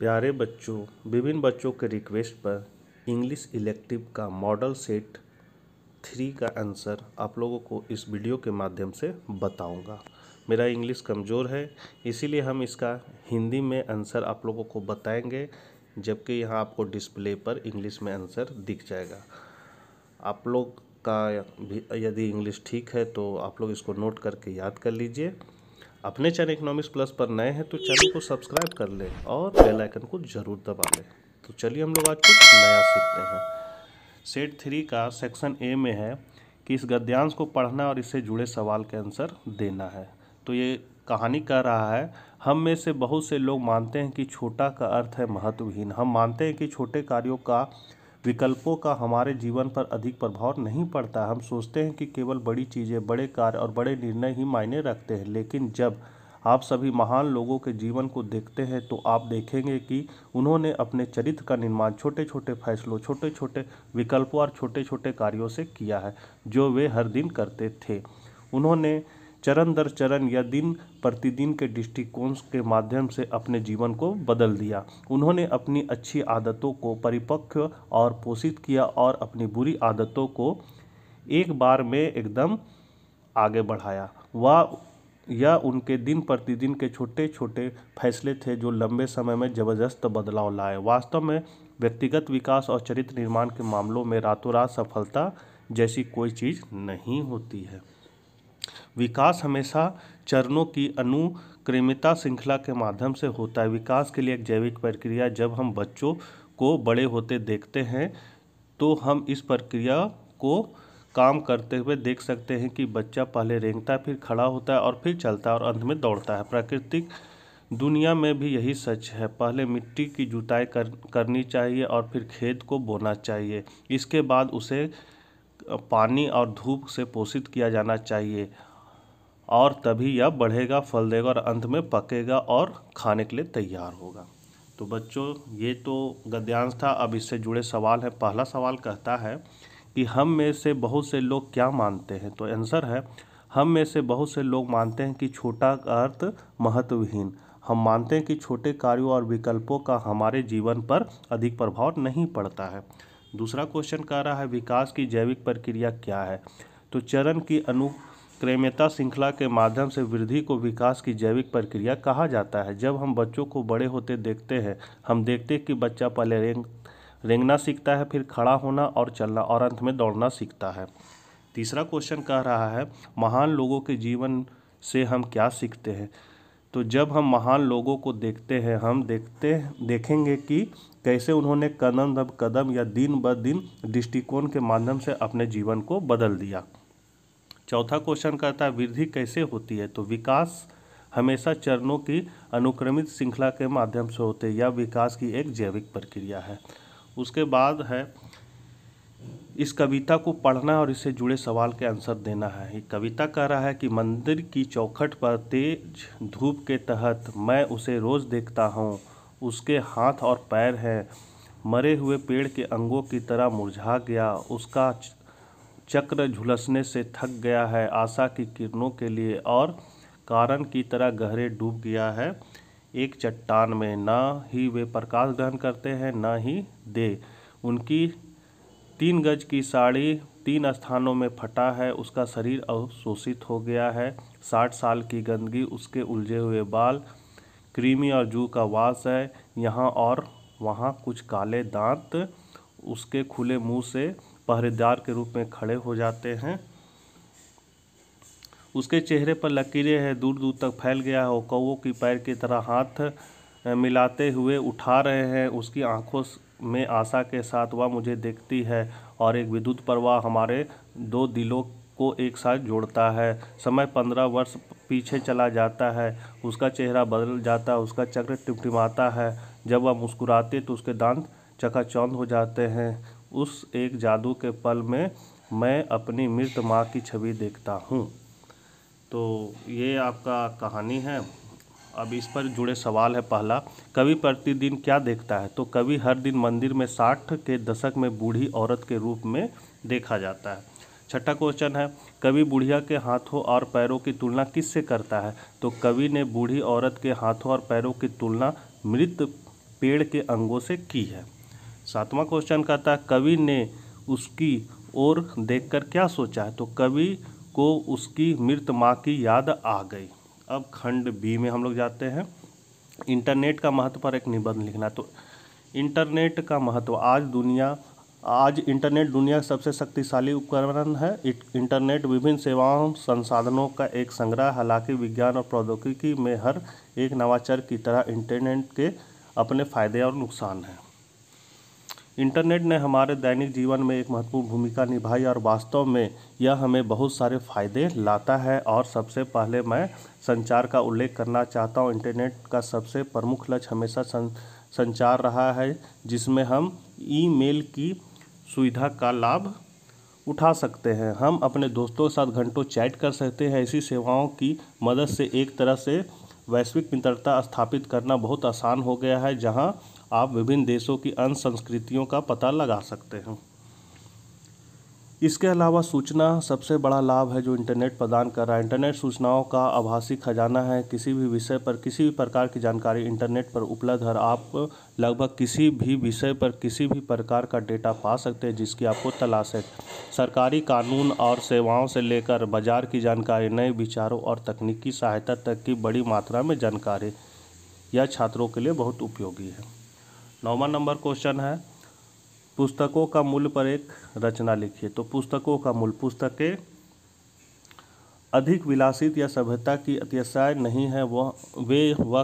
प्यारे बच्चों, विभिन्न बच्चों के रिक्वेस्ट पर इंग्लिश इलेक्टिव का मॉडल सेट 3 का आंसर आप लोगों को इस वीडियो के माध्यम से बताऊंगा। मेरा इंग्लिश कमज़ोर है, इसीलिए हम इसका हिंदी में आंसर आप लोगों को बताएंगे, जबकि यहाँ आपको डिस्प्ले पर इंग्लिश में आंसर दिख जाएगा। आप लोग का भी यदि इंग्लिश ठीक है तो आप लोग इसको नोट करके याद कर लीजिए। अपने चैनल इकोनॉमिक्स प्लस पर नए हैं तो चैनल को सब्सक्राइब कर लें और बेल आइकन को ज़रूर दबा लें। तो चलिए हम लोग आज कुछ नया सीखते हैं। सेट 3 का सेक्शन ए में है कि इस गद्यांश को पढ़ना और इससे जुड़े सवाल के आंसर देना है। तो ये कहानी कह रहा है, हम में से बहुत से लोग मानते हैं कि छोटा का अर्थ है महत्वहीन। हम मानते हैं कि छोटे कार्यों का विकल्पों का हमारे जीवन पर अधिक प्रभाव नहीं पड़ता। हम सोचते हैं कि केवल बड़ी चीज़ें, बड़े कार्य और बड़े निर्णय ही मायने रखते हैं। लेकिन जब आप सभी महान लोगों के जीवन को देखते हैं तो आप देखेंगे कि उन्होंने अपने चरित्र का निर्माण छोटे छोटे फैसलों, छोटे छोटे विकल्पों और छोटे छोटे कार्यों से किया है, जो वे हर दिन करते थे। उन्होंने चरण दर चरण या दिन प्रतिदिन के दृष्टिकोण के माध्यम से अपने जीवन को बदल दिया। उन्होंने अपनी अच्छी आदतों को परिपक्व और पोषित किया और अपनी बुरी आदतों को एक बार में एकदम आगे बढ़ाया। यह उनके दिन प्रतिदिन के छोटे छोटे फैसले थे जो लंबे समय में ज़बरदस्त बदलाव लाए। वास्तव में व्यक्तिगत विकास और चरित्र निर्माण के मामलों में रातों रात सफलता जैसी कोई चीज़ नहीं होती है। विकास हमेशा चरणों की अनुक्रमिता श्रृंखला के माध्यम से होता है। विकास के लिए एक जैविक प्रक्रिया। जब हम बच्चों को बड़े होते देखते हैं तो हम इस प्रक्रिया को काम करते हुए देख सकते हैं कि बच्चा पहले रेंगता है, फिर खड़ा होता है और फिर चलता है और अंत में दौड़ता है। प्राकृतिक दुनिया में भी यही सच है। पहले मिट्टी की जुताई करनी चाहिए और फिर खेत को बोना चाहिए। इसके बाद उसे पानी और धूप से पोषित किया जाना चाहिए और तभी यह बढ़ेगा, फल देगा और अंत में पकेगा और खाने के लिए तैयार होगा। तो बच्चों, ये तो गद्यांश था। अब इससे जुड़े सवाल हैं। पहला सवाल कहता है कि हम में से बहुत से लोग क्या मानते हैं। तो आंसर है, हम में से बहुत से लोग मानते हैं कि छोटा का अर्थ महत्वहीन। हम मानते हैं कि छोटे कार्यों और विकल्पों का हमारे जीवन पर अधिक प्रभाव नहीं पड़ता है। दूसरा क्वेश्चन कह रहा है, विकास की जैविक प्रक्रिया क्या है। तो चरण की अनुक्रमता श्रृंखला के माध्यम से वृद्धि को विकास की जैविक प्रक्रिया कहा जाता है। जब हम बच्चों को बड़े होते देखते हैं, हम देखते हैं कि बच्चा पहले रेंगना सीखता है, फिर खड़ा होना और चलना और अंत में दौड़ना सीखता है। तीसरा क्वेश्चन कह रहा है, महान लोगों के जीवन से हम क्या सीखते हैं। तो जब हम महान लोगों को देखते हैं, हम देखेंगे कि कैसे उन्होंने कदम दर कदम या दिन ब दिन दृष्टिकोण के माध्यम से अपने जीवन को बदल दिया। चौथा क्वेश्चन कहता है, वृद्धि कैसे होती है। तो विकास हमेशा चरणों की अनुक्रमित श्रृंखला के माध्यम से होते हैं। यह विकास की एक जैविक प्रक्रिया है। उसके बाद है, इस कविता को पढ़ना और इससे जुड़े सवाल के आंसर देना है। एक कविता कह रहा है कि मंदिर की चौखट पर तेज धूप के तहत मैं उसे रोज़ देखता हूँ। उसके हाथ और पैर हैं मरे हुए पेड़ के अंगों की तरह मुरझा गया। उसका चक्र झुलसने से थक गया है, आशा की किरणों के लिए और कारण की तरह गहरे डूब गया है एक चट्टान में। न ही वे प्रकाश ग्रहण करते हैं, न ही दे। उनकी 3 गज की साड़ी 3 स्थानों में फटा है। उसका शरीर अवशोषित हो गया है। 60 साल की गंदगी, उसके उलझे हुए बाल, कृमि और जू का वास है। यहाँ और वहाँ कुछ काले दांत उसके खुले मुंह से पहरेदार के रूप में खड़े हो जाते हैं। उसके चेहरे पर लकीरें हैं, दूर दूर तक फैल गया है। वो कौवों की पैर की तरह हाथ मिलाते हुए उठा रहे हैं। उसकी आंखों में आशा के साथ वह मुझे देखती है और एक विद्युत प्रवाह हमारे 2 दिलों को एक साथ जोड़ता है। समय 15 वर्ष पीछे चला जाता है। उसका चेहरा बदल जाता है, उसका चक्र टिमटिमाता है। जब वह मुस्कुराती तो उसके दांत चकाचौंध हो जाते हैं। उस एक जादू के पल में मैं अपनी मृत माँ की छवि देखता हूँ। तो ये आपका कहानी है। अब इस पर जुड़े सवाल है। पहला, कवि प्रतिदिन क्या देखता है। तो कवि हर दिन मंदिर में 60 के दशक में बूढ़ी औरत के रूप में देखा जाता है। छठा क्वेश्चन है, कवि बुढ़िया के हाथों और पैरों की तुलना किससे करता है। तो कवि ने बूढ़ी औरत के हाथों और पैरों की तुलना मृत पेड़ के अंगों से की है। 7वां क्वेश्चन कहता है कवि ने उसकी ओर देखकर क्या सोचा है। तो कवि को उसकी मृत माँ की याद आ गई। अब खंड बी में हम लोग जाते हैं। इंटरनेट का महत्व पर एक निबंध लिखना। तो इंटरनेट का महत्व, आज इंटरनेट दुनिया का सबसे शक्तिशाली उपकरण है। इंटरनेट विभिन्न सेवाओं संसाधनों का एक संग्रह। हालांकि विज्ञान और प्रौद्योगिकी में हर एक नवाचार की तरह इंटरनेट के अपने फायदे और नुकसान हैं। इंटरनेट ने हमारे दैनिक जीवन में एक महत्वपूर्ण भूमिका निभाई और वास्तव में यह हमें बहुत सारे फायदे लाता है। और सबसे पहले मैं संचार का उल्लेख करना चाहता हूँ। इंटरनेट का सबसे प्रमुख लक्ष्य हमेशा संचार रहा है, जिसमें हम ईमेल की सुविधा का लाभ उठा सकते हैं। हम अपने दोस्तों के साथ घंटों चैट कर सकते हैं। ऐसी सेवाओं की मदद से एक तरह से वैश्विक मित्रता स्थापित करना बहुत आसान हो गया है, जहां आप विभिन्न देशों की अन्य संस्कृतियों का पता लगा सकते हैं। इसके अलावा सूचना सबसे बड़ा लाभ है जो इंटरनेट प्रदान कर रहा है। इंटरनेट सूचनाओं का आभासी खजाना है। किसी भी विषय पर किसी भी प्रकार की जानकारी इंटरनेट पर उपलब्ध है। आप लगभग किसी भी विषय पर किसी भी प्रकार का डेटा पा सकते हैं जिसकी आपको तलाश है। सरकारी कानून और सेवाओं से लेकर बाजार की जानकारी, नए विचारों और तकनीकी सहायता तक की बड़ी मात्रा में जानकारी यह छात्रों के लिए बहुत उपयोगी है। 9वां नंबर क्वेश्चन है पुस्तकों का मूल्य पर एक रचना लिखिए। तो पुस्तकों का मूल्य, पुस्तकें अधिक विलासित या सभ्यता की अतिशय नहीं है। वह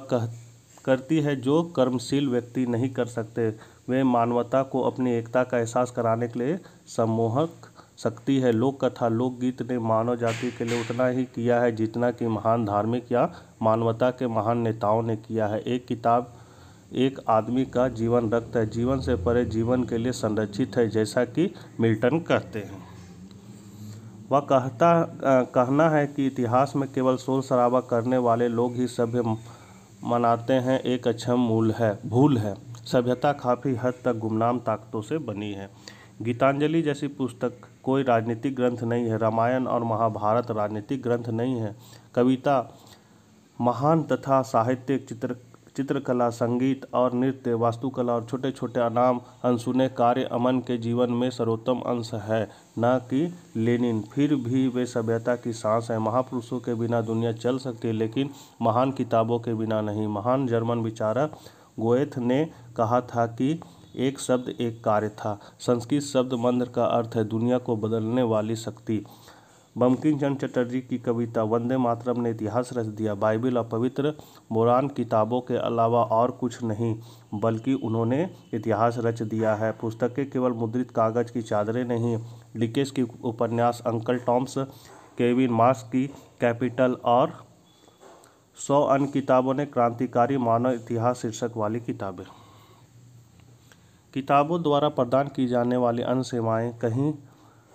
करती है जो कर्मशील व्यक्ति नहीं कर सकते। वे मानवता को अपनी एकता का एहसास कराने के लिए सम्मोहक शक्ति है। लोक कथा, लोकगीत ने मानव जाति के लिए उतना ही किया है जितना कि महान धार्मिक या मानवता के महान नेताओं ने किया है। एक किताब एक आदमी का जीवन रखता है, जीवन से परे जीवन के लिए संरक्षित है, जैसा कि मिल्टन कहते हैं। वह कहना है कि इतिहास में केवल शोर शराबा करने वाले लोग ही सभ्य मनाते हैं एक अक्षम भूल है। सभ्यता काफ़ी हद तक गुमनाम ताकतों से बनी है। गीतांजलि जैसी पुस्तक कोई राजनीतिक ग्रंथ नहीं है। रामायण और महाभारत राजनीतिक ग्रंथ नहीं है। कविता महान तथा साहित्यिक चित्रकला, संगीत और नृत्य, वास्तुकला और छोटे छोटे अनाम अनसुने कार्य अमन के जीवन में सर्वोत्तम अंश है, न कि लेनिन। फिर भी वे सभ्यता की सांस है। महापुरुषों के बिना दुनिया चल सकती है, लेकिन महान किताबों के बिना नहीं। महान जर्मन विचारक गोएथ ने कहा था कि एक शब्द एक कार्य था। संस्कृत शब्द मंत्र का अर्थ है दुनिया को बदलने वाली शक्ति। बंकिम चंद्र चटर्जी की कविता वंदे मातरम ने इतिहास रच दिया। बाइबिल और पवित्र कुरान किताबों के अलावा और कुछ नहीं, बल्कि उन्होंने इतिहास रच दिया है। पुस्तकें केवल मुद्रित कागज की चादरें नहीं। डिकेंस की उपन्यास, अंकल टॉम्स, केविन मार्क्स की कैपिटल और 100 अन्य किताबों ने क्रांतिकारी मानव इतिहास शीर्षक वाली किताबें। किताबों द्वारा प्रदान की जाने वाली अन्य सेवाएं कहीं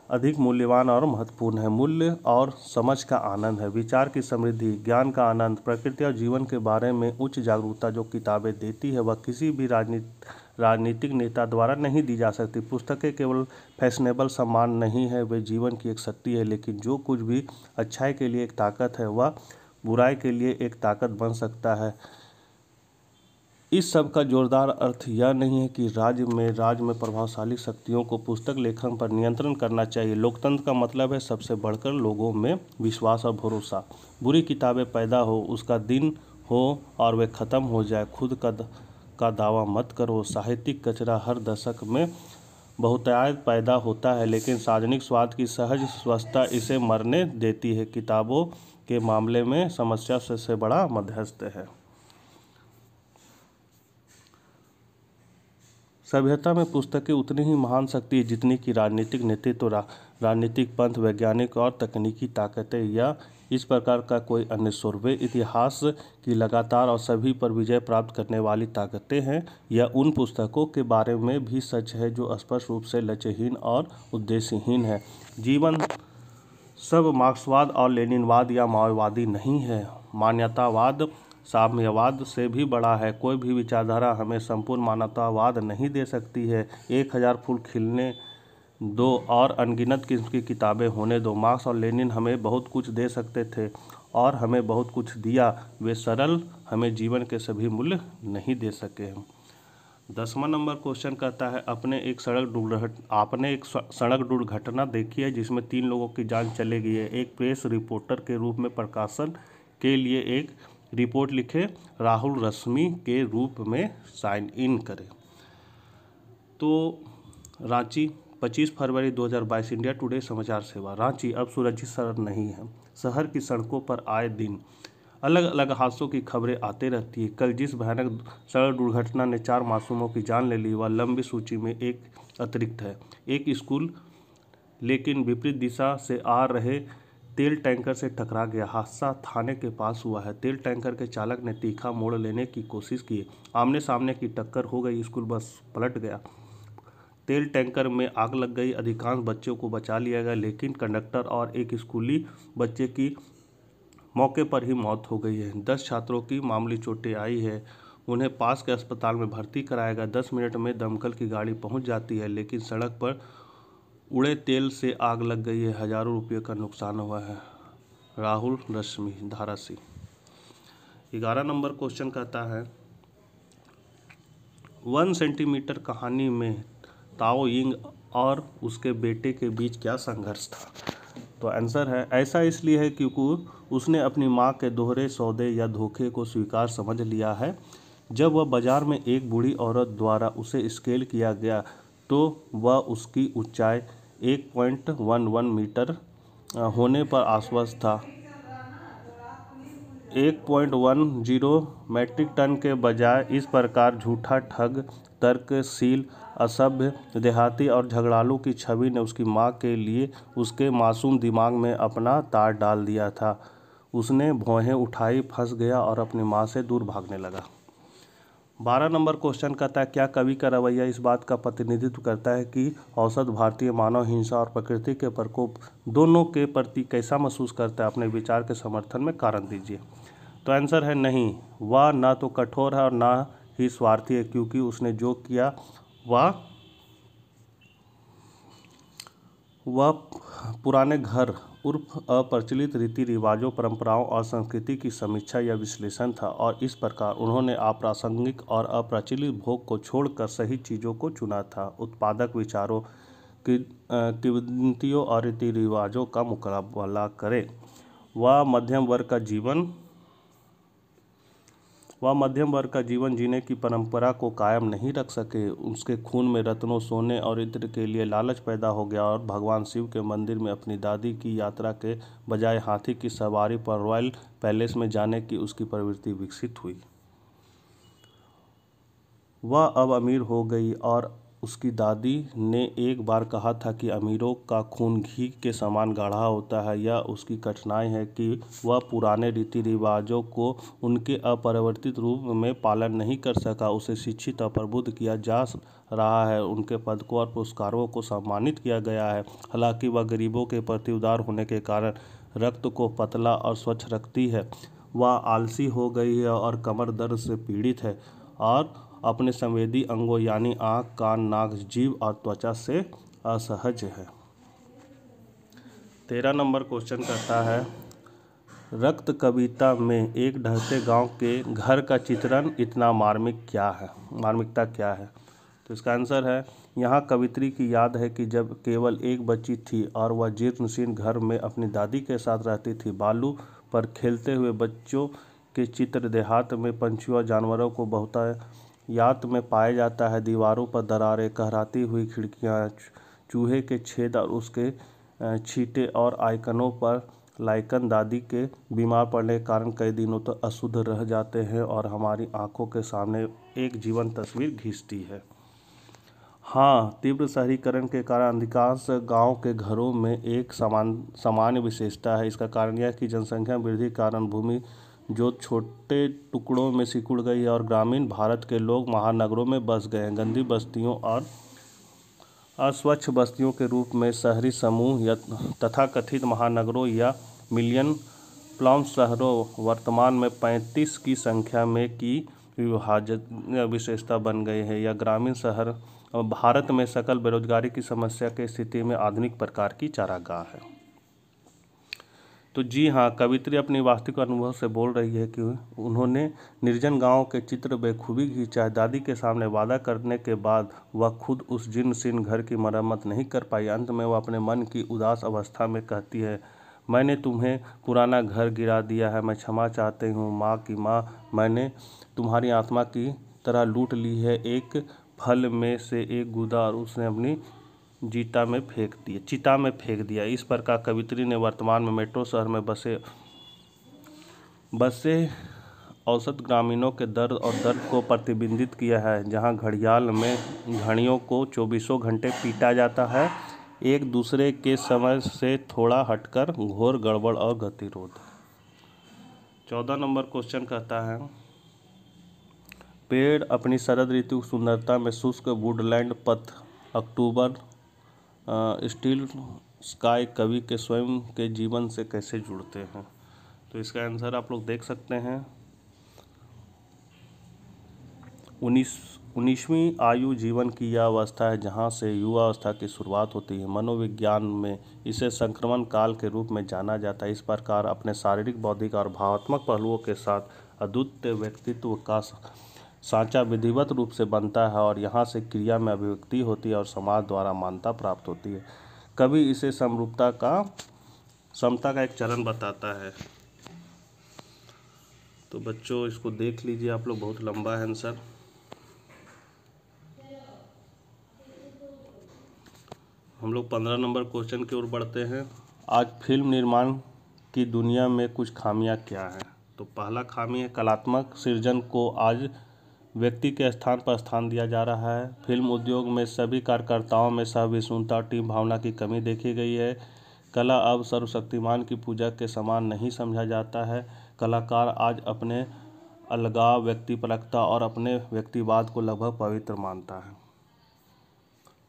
अधिक मूल्यवान और महत्वपूर्ण है। मूल्य और समझ का आनंद है, विचार की समृद्धि, ज्ञान का आनंद, प्रकृति और जीवन के बारे में उच्च जागरूकता जो किताबें देती है वह किसी भी राजनीतिक नेता द्वारा नहीं दी जा सकती। पुस्तकें केवल फैशनेबल सामान नहीं है, वे जीवन की एक शक्ति है। लेकिन जो कुछ भी अच्छाई के लिए एक ताकत है वह बुराई के लिए एक ताकत बन सकता है। इस सब का जोरदार अर्थ यह नहीं है कि राज्य में प्रभावशाली शक्तियों को पुस्तक लेखन पर नियंत्रण करना चाहिए। लोकतंत्र का मतलब है सबसे बढ़कर लोगों में विश्वास और भरोसा। बुरी किताबें पैदा हो, उसका दिन हो और वे ख़त्म हो जाए, खुद का दावा मत करो। साहित्यिक कचरा हर दशक में बहुतायत पैदा होता है, लेकिन सार्वजनिक स्वाद की सहज स्वस्थता इसे मरने देती है। किताबों के मामले में समस्या सबसे बड़ा मध्यस्थ है। सभ्यता में पुस्तकें उतनी ही महान शक्ति है जितनी कि राजनीतिक नेतृत्व, राजनीतिक पंथ, वैज्ञानिक और तकनीकी ताकतें या इस प्रकार का कोई अन्य स्वर। वे इतिहास की लगातार और सभी पर विजय प्राप्त करने वाली ताकतें हैं। यह उन पुस्तकों के बारे में भी सच है जो स्पष्ट रूप से लक्ष्यहीन और उद्देश्यहीन है। जीवन सब मार्क्सवाद और लेनिनवाद या माओवादी नहीं है। मानवतावाद साम्यवाद से भी बड़ा है। कोई भी विचारधारा हमें संपूर्ण मानवतावाद नहीं दे सकती है। 1000 फूल खिलने दो और अनगिनत किस्म की किताबें होने दो। मार्क्स और लेनिन हमें बहुत कुछ दे सकते थे और हमें बहुत कुछ दिया। वे सरल हमें जीवन के सभी मूल्य नहीं दे सके। 10वां नंबर क्वेश्चन कहता है आपने एक सड़क दुर्घटना देखी है जिसमें 3 लोगों की जान चली गई है। एक प्रेस रिपोर्टर के रूप में प्रकाशन के लिए एक रिपोर्ट लिखे, राहुल रश्मि के रूप में साइन इन करें। तो रांची 25 फरवरी 2022 इंडिया टुडे समाचार सेवा। रांची अब सुरक्षित शहर नहीं है। शहर की सड़कों पर आए दिन अलग अलग हादसों की खबरें आते रहती है। कल जिस भयानक सड़क दुर्घटना ने 4 मासूमों की जान ले ली वह लंबी सूची में एक अतिरिक्त है। एक स्कूल लेकिन विपरीत दिशा से आ रहे तेल टैंकर से टकरा गया। हादसा थाने के पास हुआ है। तेल टैंकर के चालक ने तीखा मोड़ लेने की कोशिश की, आमने सामने की टक्कर हो गई, स्कूल बस पलट गया। तेल टैंकर में आग लग गई। अधिकांश बच्चों को बचा लिया गया लेकिन कंडक्टर और एक स्कूली बच्चे की मौके पर ही मौत हो गई है। 10 छात्रों की मामूली चोटें आई है, उन्हें पास के अस्पताल में भर्ती कराया गया। 10 मिनट में दमकल की गाड़ी पहुंच जाती है लेकिन सड़क पर उड़े तेल से आग लग गई है। हजारों रुपये का नुकसान हुआ है। राहुल रश्मि, धारासी। 11 नंबर क्वेश्चन कहता है 1 सेंटीमीटर कहानी में ताओ यिंग और उसके बेटे के बीच क्या संघर्ष था। तो आंसर है ऐसा इसलिए है क्योंकि उसने अपनी माँ के दोहरे सौदे या धोखे को स्वीकार समझ लिया है। जब वह बाजार में एक बूढ़ी औरत द्वारा उसे स्केल किया गया तो वह उसकी ऊंचाई 1.11 मीटर होने पर आश्वस्त था। 1.10 मैट्रिक टन के बजाय। इस प्रकार झूठा, ठग, तर्कशील, असभ्य, देहाती और झगड़ालू की छवि ने उसकी माँ के लिए उसके मासूम दिमाग में अपना तार डाल दिया था। उसने भौहें उठाई, फंस गया और अपनी माँ से दूर भागने लगा। 12 नंबर क्वेश्चन कहता है क्या कवि का रवैया इस बात का प्रतिनिधित्व करता है कि औसत भारतीय मानव हिंसा और प्रकृति के प्रकोप दोनों के प्रति कैसा महसूस करता है। अपने विचार के समर्थन में कारण दीजिए। तो आंसर है नहीं, वह ना तो कठोर है और ना ही स्वार्थी है क्योंकि उसने जो किया वह पुराने घर उर्फ अप्रचलित रीति रिवाजों, परंपराओं और संस्कृति की समीक्षा या विश्लेषण था और इस प्रकार उन्होंने अप्रासंगिक और अप्रचलित भोग को छोड़कर सही चीज़ों को चुना था। उत्पादक विचारों, किंवदंतियों और रीति रिवाजों का मुकाबला करें। वह मध्यम वर्ग का जीवन जीने की परंपरा को कायम नहीं रख सके। उसके खून में रत्नों, सोने और इत्र के लिए लालच पैदा हो गया और भगवान शिव के मंदिर में अपनी दादी की यात्रा के बजाय हाथी की सवारी पर रॉयल पैलेस में जाने की उसकी प्रवृत्ति विकसित हुई। वह अब अमीर हो गई और उसकी दादी ने एक बार कहा था कि अमीरों का खून घी के समान गाढ़ा होता है। यह उसकी कठिनाई है कि वह पुराने रीति रिवाजों को उनके अपरिवर्तित रूप में पालन नहीं कर सका। उसे शिक्षित और प्रबुद्ध किया जा रहा है, उनके पदकों और पुरस्कारों को सम्मानित किया गया है। हालांकि वह गरीबों के प्रति उदार होने के कारण रक्त को पतला और स्वच्छ रखती है। वह आलसी हो गई है और कमर दर्द से पीड़ित है और अपने संवेदी अंगों यानी आँख, कान, नाक, जीभ और त्वचा से असहज है। 13 नंबर क्वेश्चन कहता है रक्त कविता में एक ढहते गांव के घर का चित्रण इतना मार्मिकता क्या है। तो इसका आंसर है यहाँ कवित्री की याद है कि जब केवल एक बच्ची थी और वह जीर्णशीर्ण घर में अपनी दादी के साथ रहती थी। बालू पर खेलते हुए बच्चों के चित्र देहात में पंछियों और जानवरों को बहुतायत में पाया जाता है। दीवारों पर दरारें, कहराती हुई खिड़कियाँ, चूहे के छेद और उसके छींटे और आइकनों पर लाइकन दादी के बीमार पड़ने के कारण कई दिनों तक अशुद्ध रह जाते हैं और हमारी आंखों के सामने एक जीवन तस्वीर खींचती है। हाँ, तीव्र शहरीकरण के कारण अधिकांश गांव के घरों में एक सामान्य विशेषता है। इसका कारण यह है कि जनसंख्या वृद्धि के कारण भूमि जो छोटे टुकड़ों में सिकुड़ गई है और ग्रामीण भारत के लोग महानगरों में बस गए हैं। गंदी बस्तियों और अस्वच्छ बस्तियों के रूप में शहरी समूह या तथाकथित महानगरों या मिलियन प्लम शहरों वर्तमान में 35 की संख्या में की विशेषता बन गए हैं। यह ग्रामीण शहर भारत में सकल बेरोजगारी की समस्या की स्थिति में आधुनिक प्रकार की चारागाह है। तो जी हाँ, कवित्री अपनी वास्तविक अनुभव से बोल रही है कि उन्होंने निर्जन गांव के चित्र बेखूबी खींचा है। दादी के सामने वादा करने के बाद वह खुद उस जीर्ण शीर्ण घर की मरम्मत नहीं कर पाई। अंत में वह अपने मन की उदास अवस्था में कहती है, मैंने तुम्हें पुराना घर गिरा दिया है, मैं क्षमा चाहती हूँ माँ की माँ, मैंने तुम्हारी आत्मा की तरह लूट ली है। एक फल में से एक गूदा और उसने अपनी चिता में फेंक दिया। इस प्रकार कवित्री ने वर्तमान में मेट्रो शहर में बसे औसत ग्रामीणों के दर्द को प्रतिबिंबित किया है, जहां घड़ियाल में घड़ियों को 24 घंटे पीटा जाता है, एक दूसरे के समय से थोड़ा हटकर घोर गड़बड़ और गतिरोध। 14 नंबर क्वेश्चन कहता है, पेड़ अपनी शरद ऋतु सुंदरता में शुष्क वुडलैंड पथ अक्टूबर स्टील स्काई कवि के स्वयं के जीवन से कैसे जुड़ते हैं। तो इसका आंसर आप लोग देख सकते हैं। 19वीं आयु जीवन की यह अवस्था है जहां से युवावस्था की शुरुआत होती है। मनोविज्ञान में इसे संक्रमण काल के रूप में जाना जाता है। इस प्रकार अपने शारीरिक, बौद्धिक और भावात्मक पहलुओं के साथ अद्वितीय व्यक्तित्व का सांचा विधिवत रूप से बनता है और यहाँ से क्रिया में अभिव्यक्ति होती है और समाज द्वारा मान्यता प्राप्त होती है। कवि इसे समता का एक चरण बताता है। तो बच्चों इसको देख लीजिए आप लोग, बहुत लंबा है आंसर। हम लोग 15 नंबर क्वेश्चन की ओर बढ़ते हैं। आज फिल्म निर्माण की दुनिया में कुछ खामियां क्या हैं। तो पहला खामी है, कलात्मक सृजन को आज व्यक्ति के स्थान पर स्थान दिया जा रहा है। फिल्म उद्योग में सभी कार्यकर्ताओं में सहविष्णुता, टीम भावना की कमी देखी गई है। कला अब सर्वशक्तिमान की पूजा के समान नहीं समझा जाता है। कलाकार आज अपने अलगाव, व्यक्तिपरकता और अपने व्यक्तिवाद को लगभग पवित्र मानता है।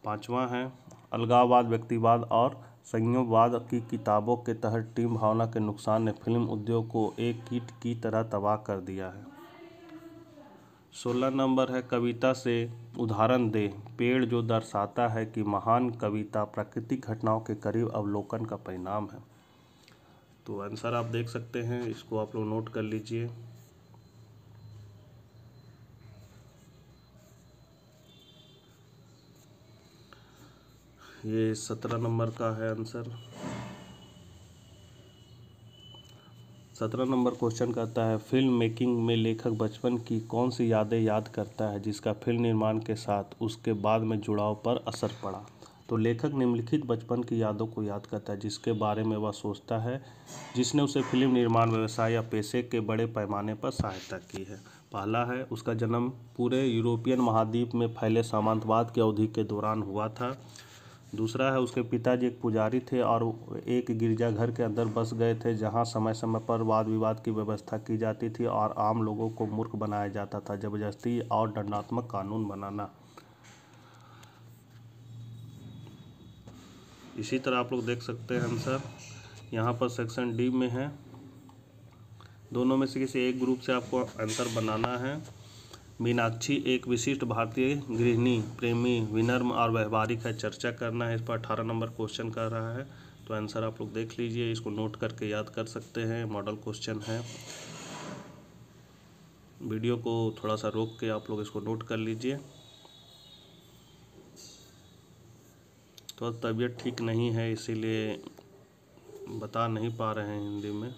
पांचवा है, अलगाववाद, व्यक्तिवाद और संयोगवाद की किताबों के तहत टीम भावना के नुकसान ने फिल्म उद्योग को एक कीट की तरह तबाह कर दिया है। 16 नंबर है, कविता से उदाहरण दे। पेड़ जो दर्शाता है कि महान कविता प्राकृतिक घटनाओं के करीब अवलोकन का परिणाम है। तो आंसर आप देख सकते हैं, इसको आप लोग नोट कर लीजिए। ये 17 नंबर का है आंसर। 17 नंबर क्वेश्चन कहता है, फिल्म मेकिंग में लेखक बचपन की कौन सी यादें याद करता है जिसका फिल्म निर्माण के साथ उसके बाद में जुड़ाव पर असर पड़ा। तो लेखक निम्नलिखित बचपन की यादों को याद करता है जिसके बारे में वह सोचता है, जिसने उसे फिल्म निर्माण व्यवसाय या पेशे के बड़े पैमाने पर सहायता की है। पहला है, उसका जन्म पूरे यूरोपियन महाद्वीप में फैले सामंतवाद की अवधि के दौरान हुआ था। दूसरा है, उसके पिताजी एक पुजारी थे और एक गिरजाघर के अंदर बस गए थे जहां समय समय पर वाद विवाद की व्यवस्था की जाती थी और आम लोगों को मूर्ख बनाया जाता था। जबरदस्ती और दंडात्मक कानून बनाना। इसी तरह आप लोग देख सकते हैं आंसर यहाँ पर सेक्शन डी में है। दोनों में से किसी एक ग्रुप से आपको आंसर बनाना है। मीनाक्षी एक विशिष्ट भारतीय गृहिणी, प्रेमी, विनम्र और व्यवहारिक है, चर्चा करना है। इस पर 18 नंबर क्वेश्चन कर रहा है। तो आंसर आप लोग देख लीजिए, इसको नोट करके याद कर सकते हैं, मॉडल क्वेश्चन है। वीडियो को थोड़ा सा रोक के आप लोग इसको नोट कर लीजिए। तो तबीयत ठीक नहीं है इसीलिए बता नहीं पा रहे हैं हिंदी में,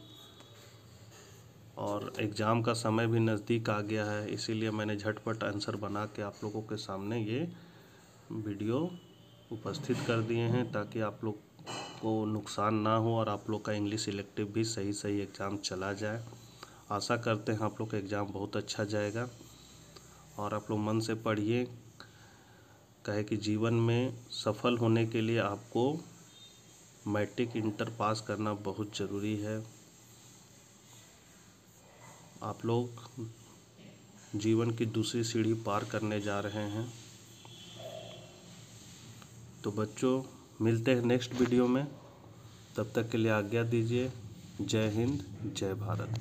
और एग्ज़ाम का समय भी नज़दीक आ गया है, इसीलिए मैंने झटपट आंसर बना के आप लोगों के सामने ये वीडियो उपस्थित कर दिए हैं ताकि आप लोग को नुकसान ना हो और आप लोग का इंग्लिश इलेक्टिव भी सही एग्ज़ाम चला जाए। आशा करते हैं आप लोग का एग्ज़ाम बहुत अच्छा जाएगा और आप लोग मन से पढ़िए। कहे कि जीवन में सफल होने के लिए आपको मैट्रिक, इंटर पास करना बहुत ज़रूरी है। आप लोग जीवन की दूसरी सीढ़ी पार करने जा रहे हैं। तो बच्चों मिलते हैं नेक्स्ट वीडियो में, तब तक के लिए आज्ञा दीजिए। जय हिंद, जय भारत।